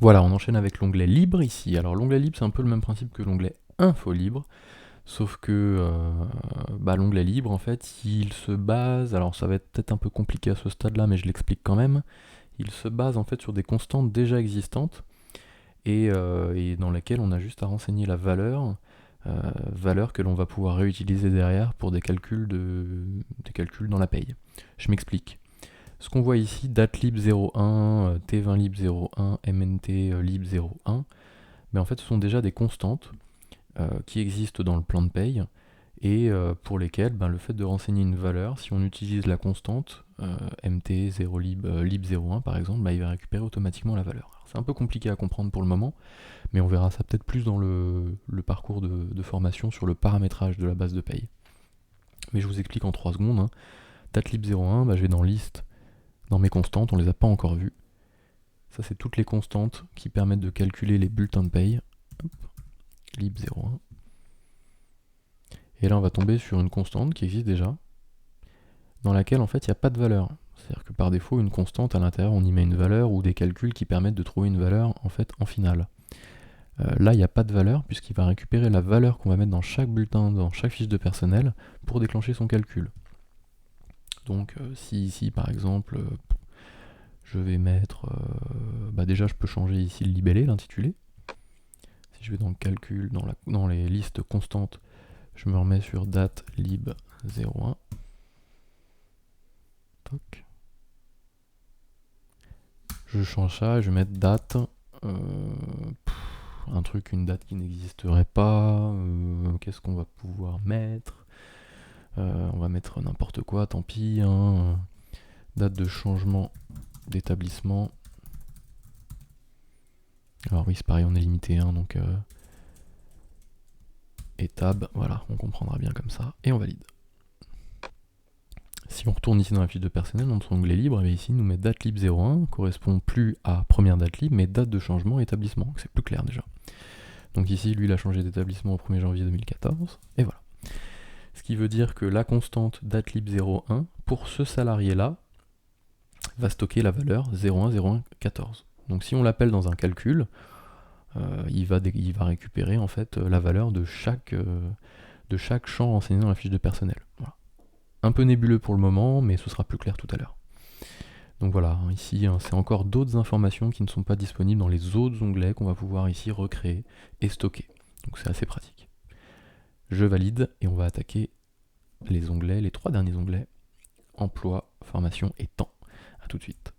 Voilà, on enchaîne avec l'onglet libre ici. Alors l'onglet libre, c'est un peu le même principe que l'onglet info libre, sauf que l'onglet libre, en fait, il se base, alors ça va être peut-être un peu compliqué à ce stade-là, mais je l'explique quand même, il se base en fait sur des constantes déjà existantes et dans lesquelles on a juste à renseigner la valeur que l'on va pouvoir réutiliser derrière pour des calculs dans la paye. Je m'explique. Ce qu'on voit ici, datlib 01, t20lib 01, mnt lib 01, mais en fait ce sont déjà des constantes qui existent dans le plan de paye et pour lesquelles le fait de renseigner une valeur, si on utilise la constante mt 0lib lib 01 par exemple, il va récupérer automatiquement la valeur. C'est un peu compliqué à comprendre pour le moment, mais on verra ça peut-être plus dans le parcours de formation sur le paramétrage de la base de paye. Mais je vous explique en 3 secondes. Hein. Datlib 01, je vais dans liste, dans mes constantes, on les a pas encore vues. Ça, c'est toutes les constantes qui permettent de calculer les bulletins de paye. Hop, lib 01. Et là, on va tomber sur une constante qui existe déjà, dans laquelle, en fait, il n'y a pas de valeur. C'est-à-dire que par défaut, une constante, à l'intérieur, on y met une valeur ou des calculs qui permettent de trouver une valeur, en fait, en finale. Là, il n'y a pas de valeur, puisqu'il va récupérer la valeur qu'on va mettre dans chaque bulletin, dans chaque fiche de personnel, pour déclencher son calcul. Donc, si ici, par exemple, je vais mettre... déjà, je peux changer ici le libellé, l'intitulé. Si je vais dans le calcul, dans les listes constantes, je me remets sur date lib 01. Toc. Je change ça et je vais mettre date. Une date qui n'existerait pas. Qu'est-ce qu'on va pouvoir mettre On va mettre n'importe quoi, tant pis. Hein. Date de changement d'établissement. Alors oui, c'est pareil, on est limité, hein, donc et tab, voilà, on comprendra bien comme ça, et on valide. Si on retourne ici dans la fiche de personnel, dans notre onglet libre, et ici il nous met datlib 01, correspond plus à première datlib, mais date de changement établissement, c'est plus clair déjà. Donc ici, lui, il a changé d'établissement au 1er janvier 2014, et voilà. Ce qui veut dire que la constante datlib 01, pour ce salarié-là, va stocker la valeur 010114. Donc si on l'appelle dans un calcul, il va récupérer en fait la valeur de chaque champ renseigné dans la fiche de personnel. Voilà. Un peu nébuleux pour le moment, mais ce sera plus clair tout à l'heure. Donc voilà, ici, c'est encore d'autres informations qui ne sont pas disponibles dans les autres onglets qu'on va pouvoir ici recréer et stocker. Donc c'est assez pratique. Je valide et on va attaquer les 3 derniers onglets, emploi, formation et temps. A tout de suite.